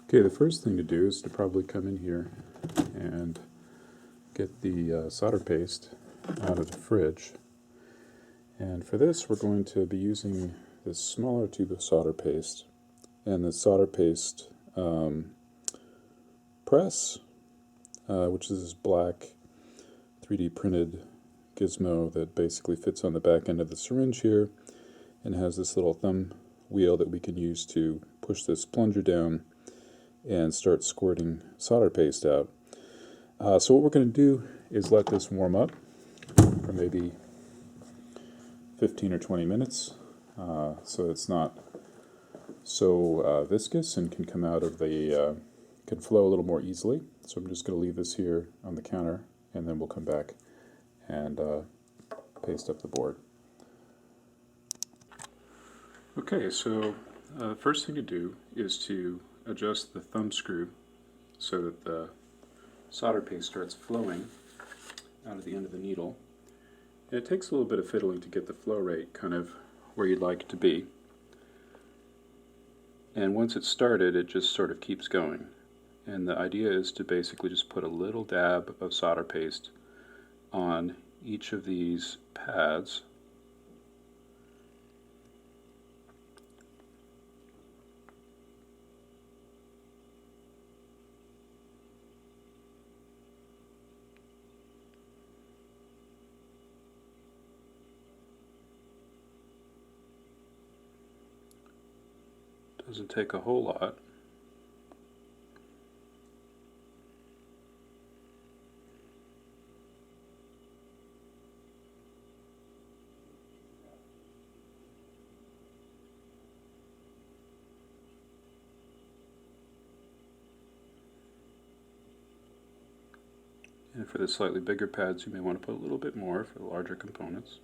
Okay, the first thing to do is to probably come in here and get the solder paste out of the fridge. And for this, we're going to be using this smaller tube of solder paste and the solder paste press, which is this black 3D printed gizmo that basically fits on the back end of the syringe here and has this little thumb wheel that we can use to push this plunger down and start squirting solder paste out. So what we're going to do is let this warm up for maybe 15 or 20 minutes so it's not so viscous and can come out of the, can flow a little more easily. So I'm just going to leave this here on the counter and then we'll come back and paste up the board. Okay, so the first thing to do is to adjust the thumb screw so that the solder paste starts flowing out of the end of the needle. And it takes a little bit of fiddling to get the flow rate kind of where you'd like it to be. And once it's started, it just sort of keeps going. And the idea is to basically just put a little dab of solder paste on each of these pads. Doesn't take a whole lot. And for the slightly bigger pads, you may want to put a little bit more for the larger components.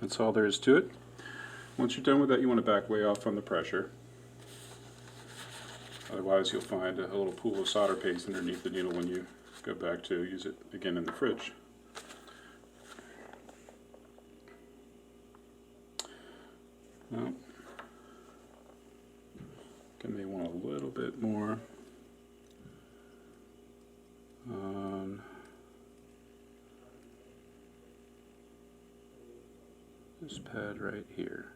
That's all there is to it. Once you're done with that, you want to back way off on the pressure. Otherwise you'll find a little pool of solder paste underneath the needle when you go back to use it again in the fridge. Well, I may want a little bit more on this pad right here.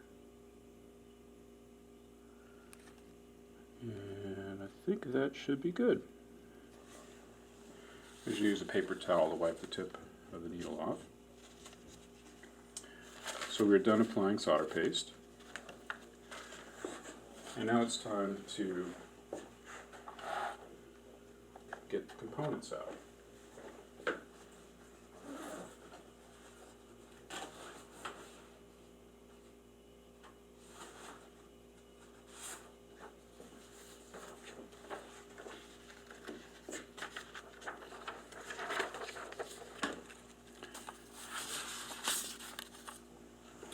And I think that should be good. You should use a paper towel to wipe the tip of the needle off. So we're done applying solder paste. And now it's time to get the components out.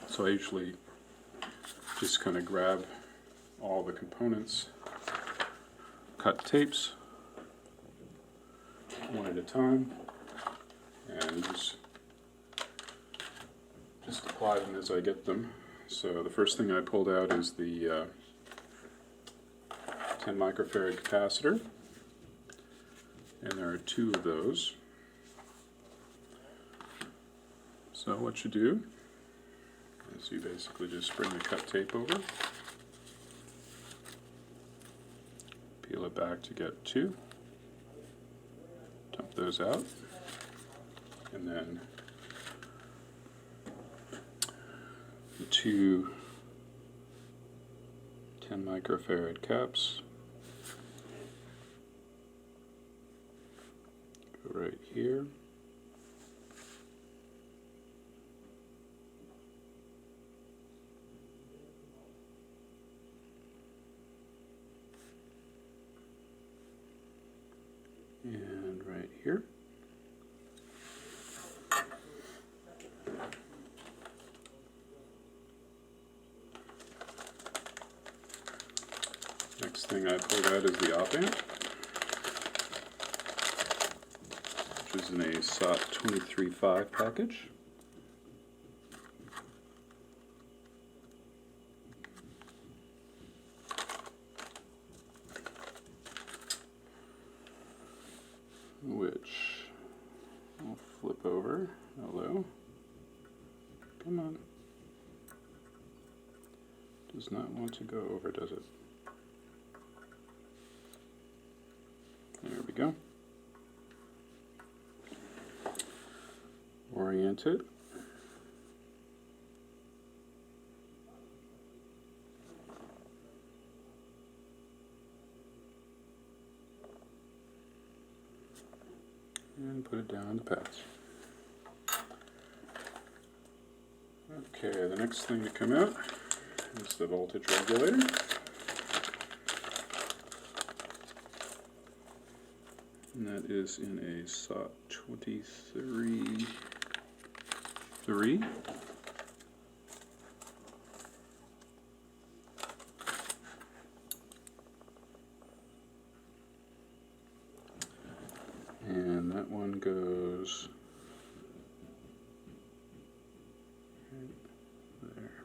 So I usually just kind of grab all the components, cut tapes one at a time, and just apply them as I get them. So the first thing I pulled out is the 10 microfarad capacitor, and there are 2 of those. So what you do So you basically just bring the cut tape over, peel it back to get 2, dump those out, and then the 2 10 microfarad caps go right here. And right here. Next thing I pulled out is the op amp, which is in a SOT 23.5 package. Which I'll flip over. Hello. Come on. Does not want to go over, does it? There we go. Orient it. And put it down on the pads. Okay, the next thing to come out is the voltage regulator. And that is in a SOT 23.3. And that one goes right there.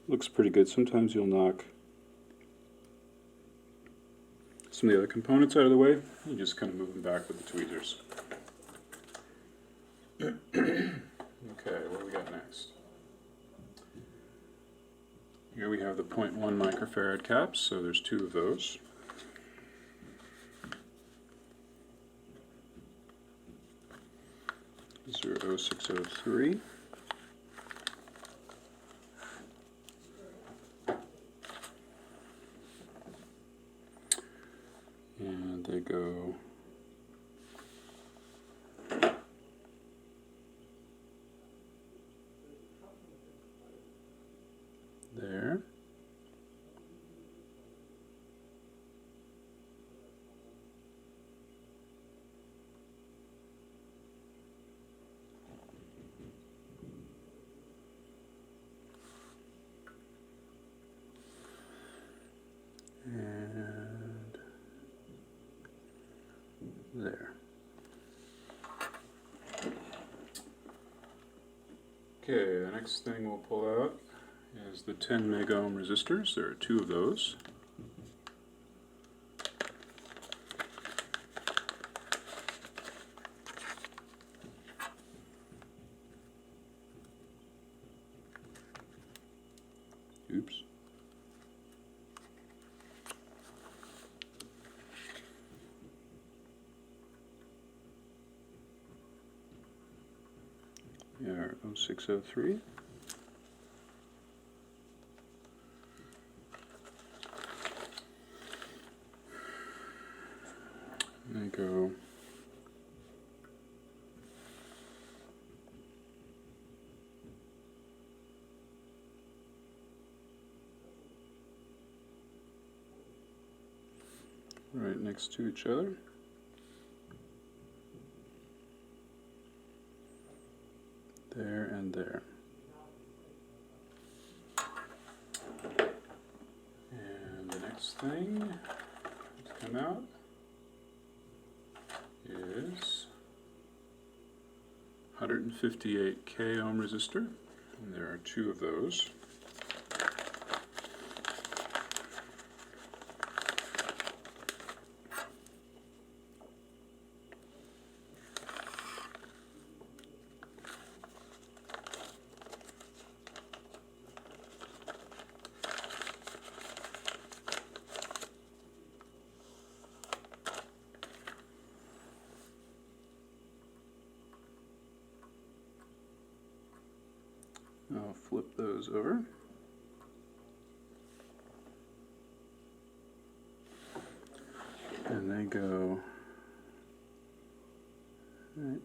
Looks pretty good. Sometimes you'll knock some of the other components out of the way. You just kind of move them back with the tweezers. Okay, what do we got next? Here we have the 0.1 microfarad caps, so there's 2 of those. These are 0603. And they go there. And there. Okay, the next thing we'll pull out is the 10 Mega Ohm Resistors. There are 2 of those. Oops. Our 0603. And they go right next to each other. There and there. And the next thing to come out is 158K ohm resistor, And there are two of those. I'll flip those over. And they go right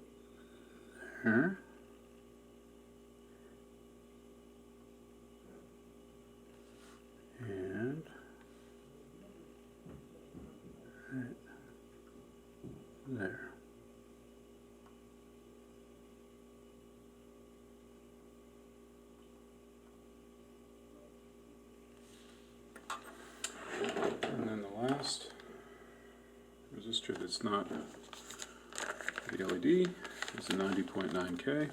there. And right there. And then the last resistor that's not the LED is the 90.9K.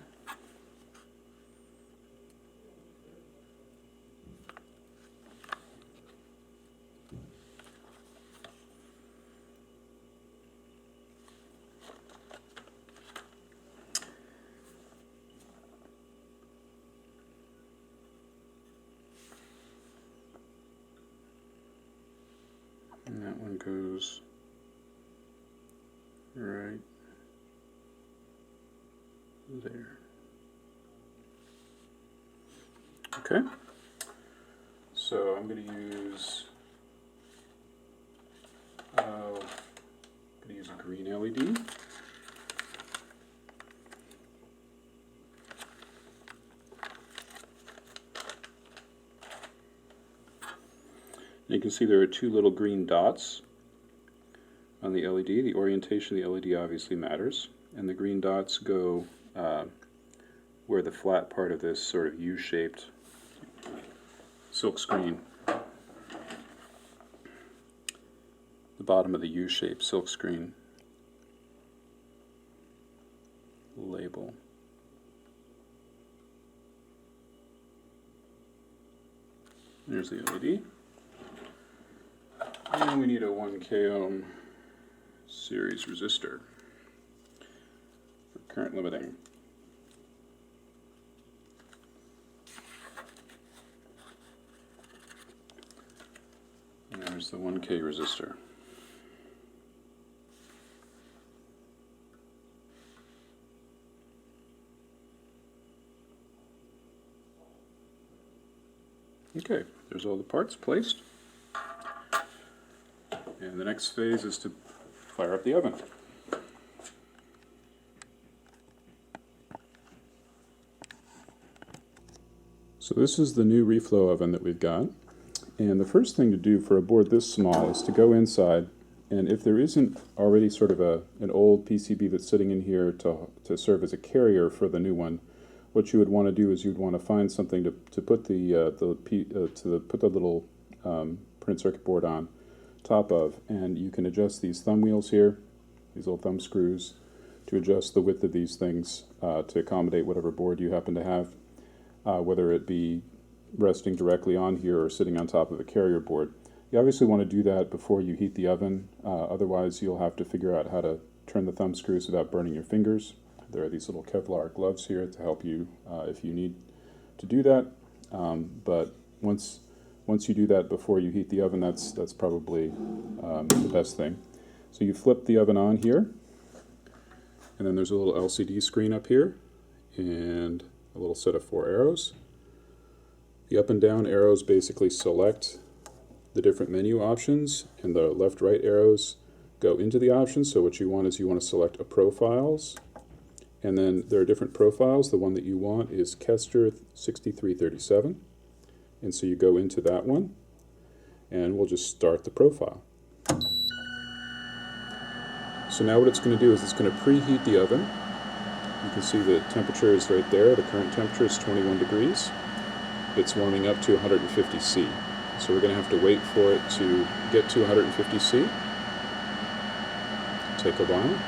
And that one goes right there. Okay, so I'm going to use a green LED. And you can see there are two little green dots on the LED. The orientation of the LED obviously matters, and the green dots go where the flat part of this sort of U-shaped silk screen, the bottom of the U-shaped silk screen label. There's the LED. And we need a 1K ohm series resistor for current limiting. And there's the 1K resistor. Okay, there's all the parts placed. And the next phase is to fire up the oven. So this is the new Reflow oven that we've got. And the first thing to do for a board this small is to go inside, and if there isn't already sort of an old PCB that's sitting in here to serve as a carrier for the new one, what you would want to do is you'd want to find something to put the little printed circuit board on top of, and you can adjust these thumb wheels here, these little thumb screws, to adjust the width of these things to accommodate whatever board you happen to have, whether it be resting directly on here or sitting on top of a carrier board. You obviously want to do that before you heat the oven, otherwise you'll have to figure out how to turn the thumb screws without burning your fingers. There are these little Kevlar gloves here to help you if you need to do that, but once you do that before you heat the oven, that's probably the best thing. So you flip the oven on here, and then there's a little LCD screen up here, and a little set of 4 arrows. The up and down arrows basically select the different menu options, and the left-right arrows go into the options. So what you want is you want to select a profiles, and then there are different profiles. The one that you want is Kester 6337. And so you go into that one, and we'll just start the profile. So now what it's going to do is it's going to preheat the oven. You can see the temperature is right there. The current temperature is 21 degrees. It's warming up to 150 C. So we're going to have to wait for it to get to 150 C. Take a while.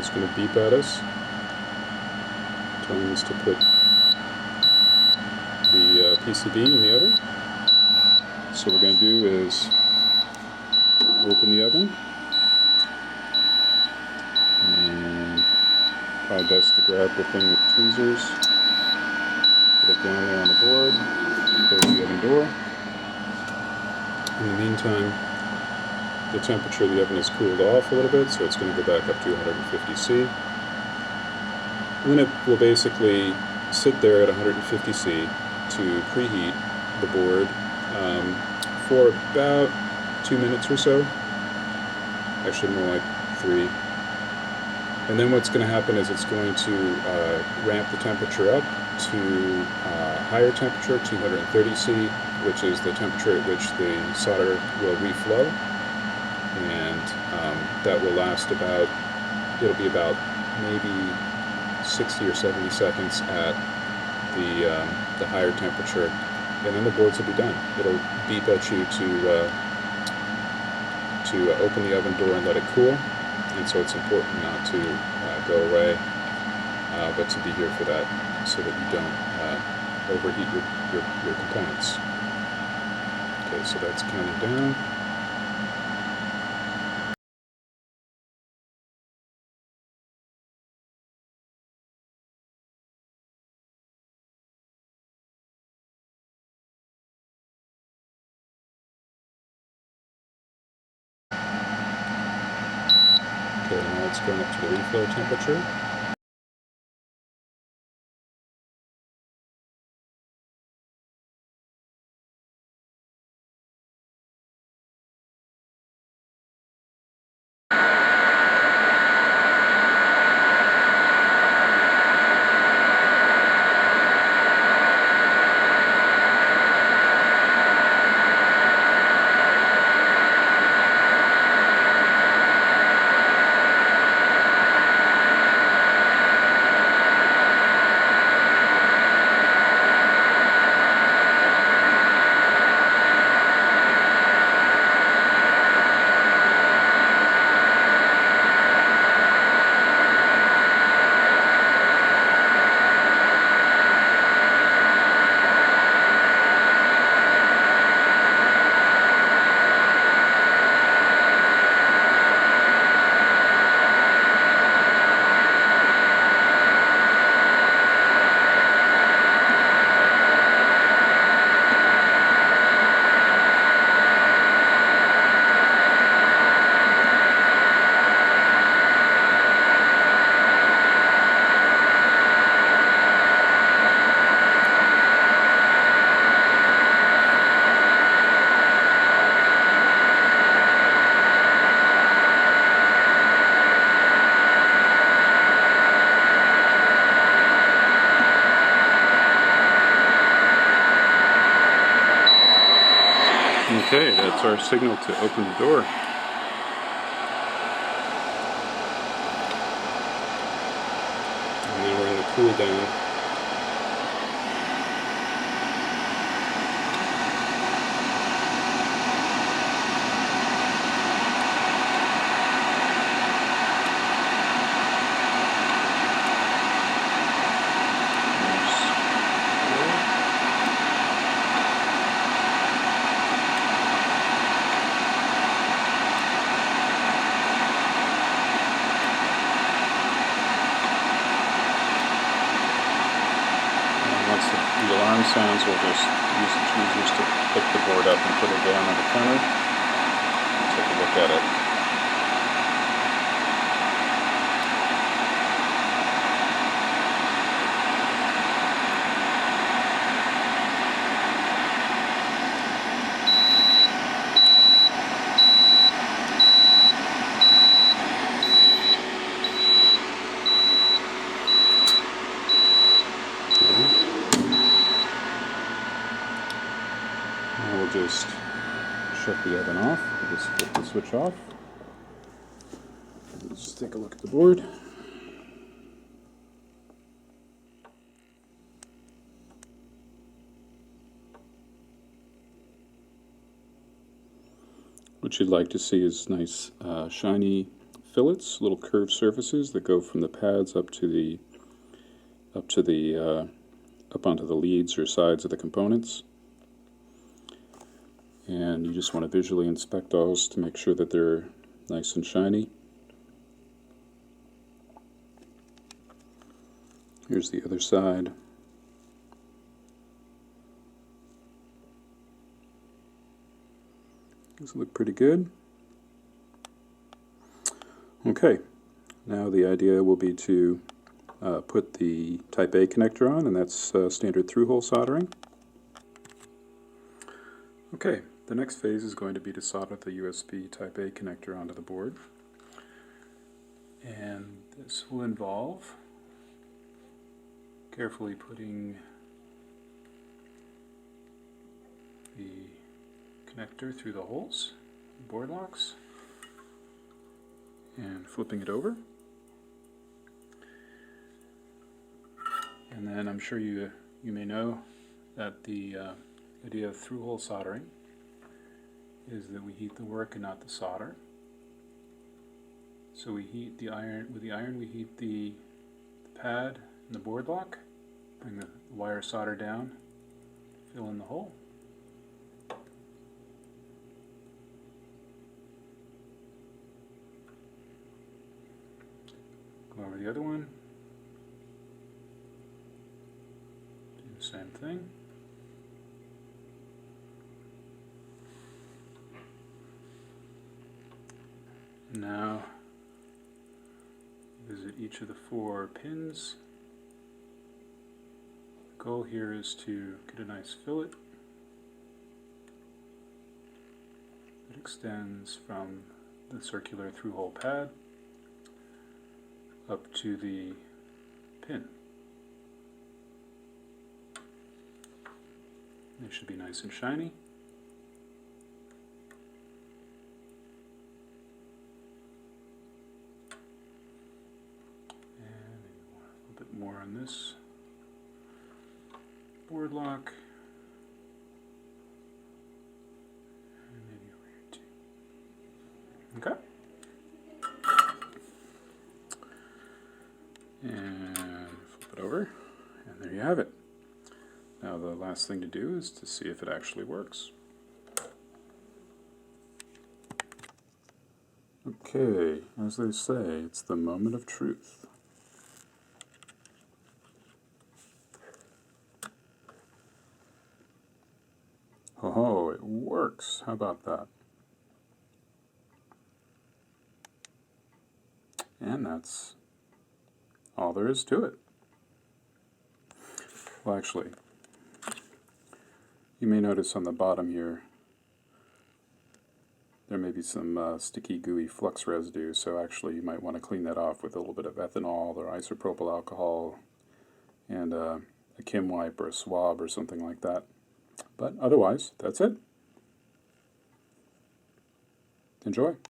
is going to beep at us, telling us to put the PCB in the oven. So what we're going to do is open the oven, and probably best to grab the thing with tweezers, put it down there on the board, close the oven door. In the meantime, the temperature of the oven has cooled off a little bit, so it's going to go back up to 150°C. And then it will basically sit there at 150°C to preheat the board for about 2 minutes or so. Actually more like 3. And then what's going to happen is it's going to ramp the temperature up to higher temperature, 230°C, which is the temperature at which the solder will reflow. And that will last about, it'll be about maybe 60 or 70 seconds at the higher temperature, and then the boards will be done. It'll beep at you to open the oven door and let it cool, and so it's important not to go away, but to be here for that, so that you don't overheat your components. Okay, so that's counting down. Okay, now it's going up to the reflow temperature. Okay, that's our signal to open the door. And then we're going to cool down. Once the alarm sounds, we'll just use the tweezers to pick the board up and put it down on the counter and take a look at it. Now we'll just shut the oven off. We'll just flip the switch off. Let's just take a look at the board. What you'd like to see is nice, shiny, fillets, little curved surfaces that go from the pads up onto the leads or sides of the components. And you just want to visually inspect those to make sure that they're nice and shiny. Here's the other side. These look pretty good. Okay, now the idea will be to put the Type A connector on, and that's standard through-hole soldering. Okay, the next phase is going to be to solder the USB Type A connector onto the board. And this will involve carefully putting the connector through the holes, board locks, and flipping it over. And then I'm sure you may know that the idea of through-hole soldering is that we heat the work and not the solder. So we heat the iron, with the iron we heat the pad and the board lock, bring the wire solder down, fill in the hole. Go over the other one, do the same thing. Now visit each of the 4 pins. The goal here is to get a nice fillet that extends from the circular through-hole pad up to the pin. They should be nice and shiny. More on this board lock, and maybe over here too. Okay. And flip it over, and there you have it. Now the last thing to do is to see if it actually works. Okay, as they say, it's the moment of truth. Oh, it works. How about that? And that's all there is to it. Well, actually, you may notice on the bottom here there may be some sticky, gooey flux residue, so actually you might want to clean that off with a little bit of ethanol or isopropyl alcohol and a Kim wipe or a swab or something like that. But otherwise, that's it. Enjoy.